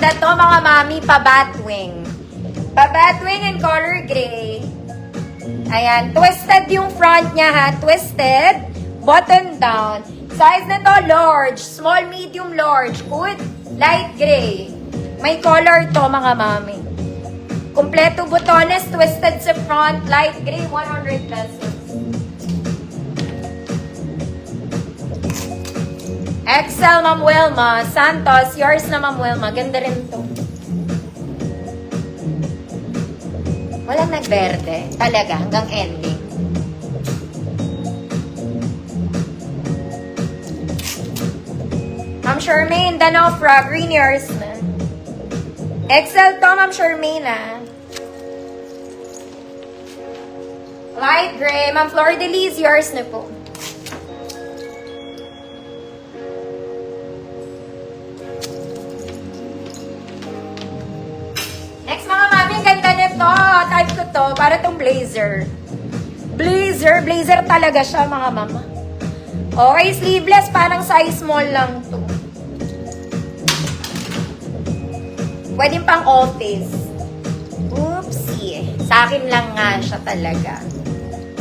Ganda to mga mami, pa-batwing. Pa-batwing in color gray. Ayan, twisted yung front niya ha. Twisted, button down. Size na to, large. Small, medium, large. Good, light gray. May color to mga mami. Kompleto butones, twisted sa front, light gray, 100 pesos. XL, Ma'am Wilma. Santos, yours na, Ma'am Wilma. Ganda rin to. Walang nagberde. Talaga, hanggang ending. Ma'am Charmaine, Danofra, green yours na. XL to, Ma'am Charmaine, ah. Light gray, Ma'am Flor Delis, yours na po. Next mga mami, ganda nito. Type ko to, para tong blazer. Blazer talaga siya mga mama. Okay, sleeveless, parang size small lang to. Pwedeng pang office. Oopsie. Sa akin lang nga siya talaga.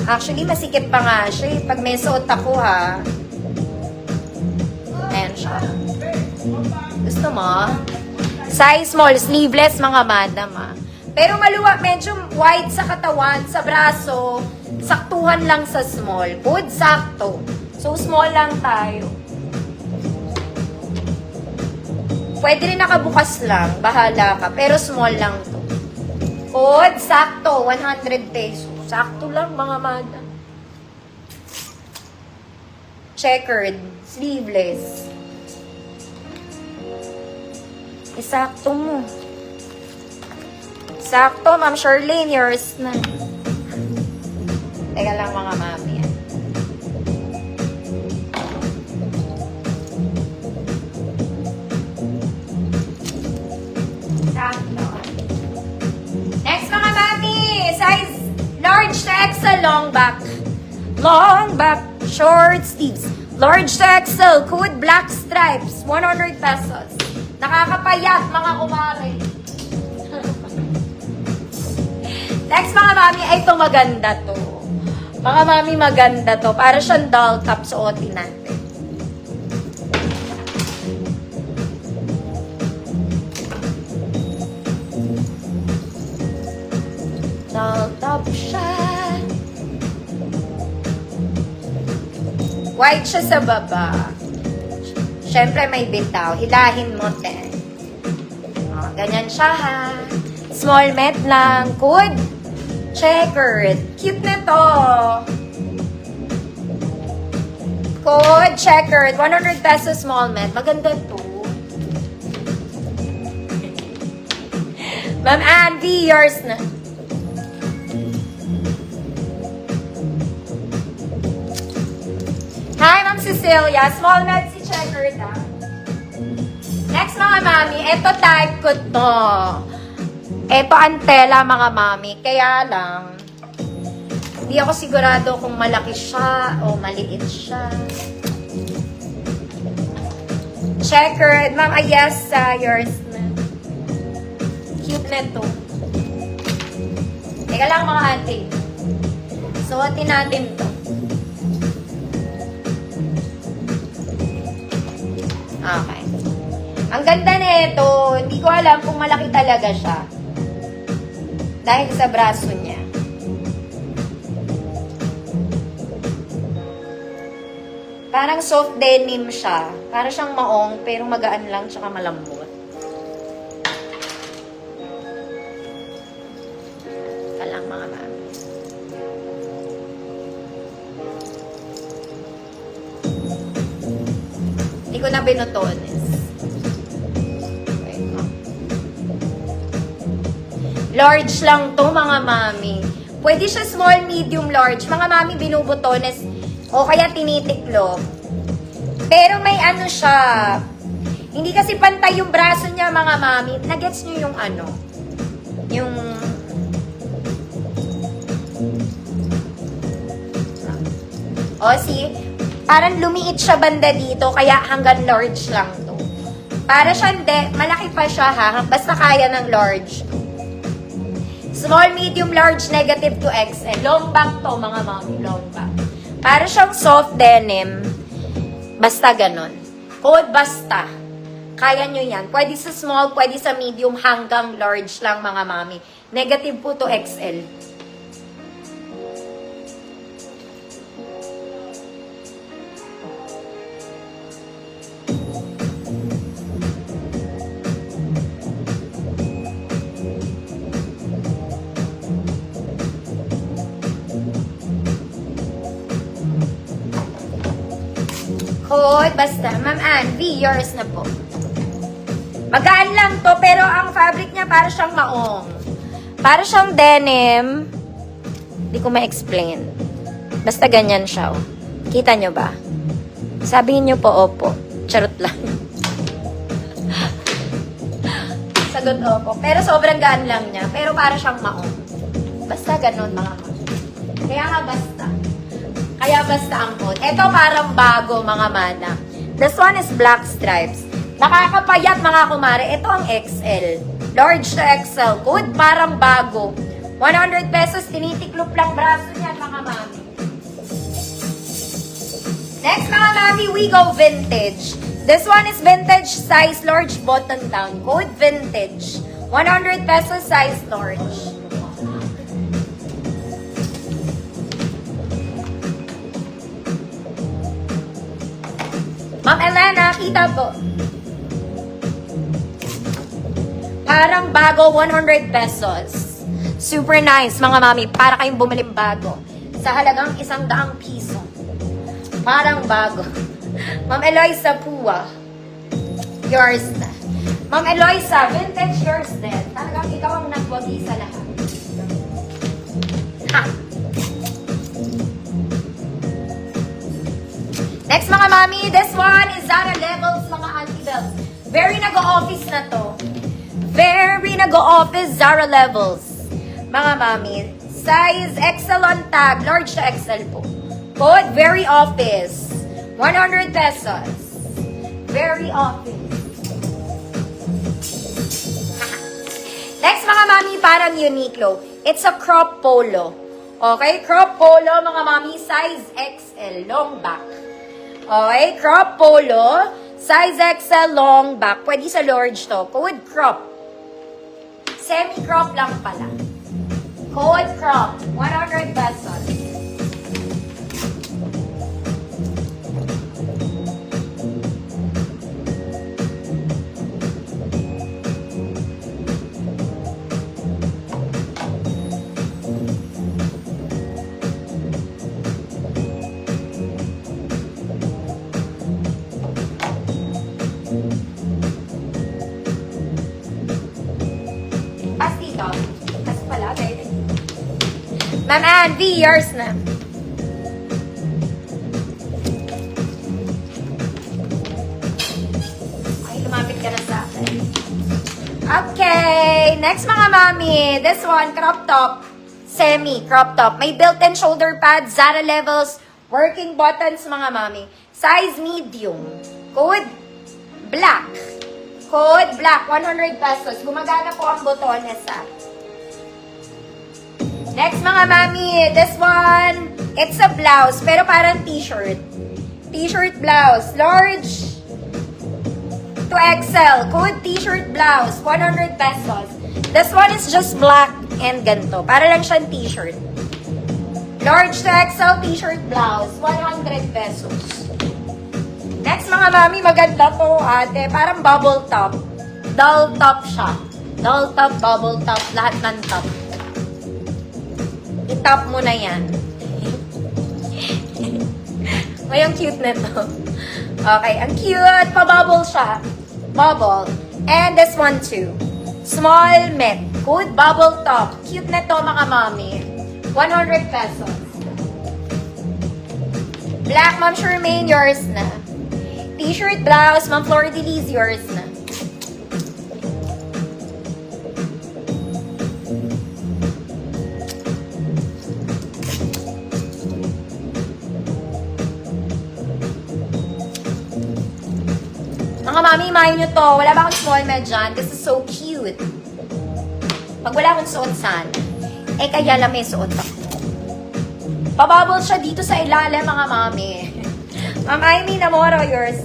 Actually, masikip pa nga siya eh. Pag may suot ako ha. Ayan siya. Gusto mo? Size small, sleeveless mga madam ah. Pero maluwag, medyo wide sa katawan, sa braso. Saktuhan lang sa small. Good, sakto. So, small lang tayo. Pwede rin nakabukas lang. Bahala ka. Pero small lang to. Good, sakto. 100 pesos. Sakto lang mga madam. Checkered. Sleeveless. Isakto mo. Sakto, Ma'am Charlene, yours na. Teka lang mga mami. Sakto. Next mga mami, size large to XL, long back. Long back, short sleeves. Large to XL, good black stripes, 100 pesos. Nakakapayat, mga kumari. Next, mga mami, ay ito maganda to. Mga mami, maganda to. Para siyang doll top, suotin natin. Doll top siya. White siya sa baba. Siyempre may bitaw. Hilahin mo, te. O, ganyan siya, ha. Small met lang. Good. Checkered. Cute na to. Good. Checkered. 100 pesos small met. Maganda to. Ma'am Anne, yours na. Hi, Ma'am Cecilia. Small met si checkered, ha. Next, mga mami, ito type ko to. Ito antela, mga mami. Kaya lang, hindi ako sigurado kung malaki siya o maliit siya. Checkered. Ma'am, yes, yours na. Cute na to. Teka lang, mga ate. Suotin natin to. Okay. Ang ganda nito, hindi ko alam kung malaki talaga siya. Dahil sa braso niya. Parang soft denim siya. Parang siyang maong, pero magaan lang, tsaka malambot. Kalang mga mami. Hindi ko na binutones. Large lang to, mga mami. Pwede siya small, medium, large. Mga mami, binubutones o kaya tinitiklop. Pero may ano siya. Hindi kasi pantay yung braso niya, mga mami. Nagets nyo yung ano? Yung... O, see? Parang lumiit siya banda dito, kaya hanggang large lang to. Para siyang malaki pa siya ha, basta kaya ng large. Small, medium, large, negative to XL. Long back to mga mami, long back. Para siyang soft denim. Basta ganon. Code basta. Kaya nyo yan. Pwede sa small, pwede sa medium, hanggang large lang mga mami. Negative po to XL. Code, basta. Ma'am Ann, V, yours na po. Magaan lang to, pero ang fabric niya para siyang maong. Para siyang denim. Hindi ko ma-explain. Basta ganyan siya, oh. Kita nyo ba? Sabihin nyo po, opo. Charot lang. Sagot, opo. Pero sobrang gaan lang niya. Pero para siyang maong. Basta ganun, mga ma'am. Kaya nga basta. Kaya basta ang code. Ito parang bago, mga mana. This one is black stripes. Nakakapayat, mga kumare. Ito ang XL. Large to XL. Code parang bago. 100 pesos, tinitiklop lang braso niya, mga mami. Next, mga mami, we go vintage. This one is vintage size large button down. Code vintage. 100 pesos size large. Ma'am Elena, kita po. Parang bago, 100 pesos. Super nice, mga mami. Para kayong bumiling bago. Sa halagang 100 piso. Parang bago. Ma'am Eloisa Pua. Yours na. Ma'am Eloisa, vintage yours din. Talagang ikaw ang nagwagi sa lahat. Ha! Next, mga mami, this one is Zara Levels, mga anti-belts. Very nag-o-office na to. Very nag-o-office, Zara Levels. Mga mami, size XL on tag, large to XL po. Code, very office. 100 pesos. Very office. Next, mga mami, parang Uniqlo. It's a crop polo. Okay, crop polo, mga mami, size XL, long back. Okay, crop polo, size XL, long back. Pwede sa large to. Code crop. Semi-crop lang pala. Code crop. 100 pesos. Ma'am Ann, V, yours na. Ay, lumapit ka na sa akin. Okay, next mga mami. This one, crop top. Semi-crop top. May built-in shoulder pads, Zara Levels, working buttons mga mami. Size medium. Code black. Code black, 100 pesos. Gumagana po ang botones sa. Next, mga mami, this one, it's a blouse, pero parang t-shirt. T-shirt blouse, large to XL. Code t-shirt blouse, 100 pesos. This one is just black and ganito. Para lang siyang t-shirt. Large to XL t-shirt blouse, 100 pesos. Next, mga mami, maganda to, ate. Parang bubble top. Doll top siya. Doll top, bubble top, lahat ng top. I-top mo na yan. May ang cute na to. Okay, ang cute. Pa-bubble siya. Bubble. And this one too. Small met. Good bubble top. Cute na to, mga mami. 100 pesos. Black, Ma'am Charmaine, yours na. T-shirt, blouse, Ma'am Flor de Lis, yours na. Mga mami, imayin nyo to. Wala ba akong small med dyan? This is so cute. Pag wala akong suot san, eh kaya lang may suot ako. Pabubble siya dito sa ilalim, mga mami. Ma'am Amy Namoro, yours.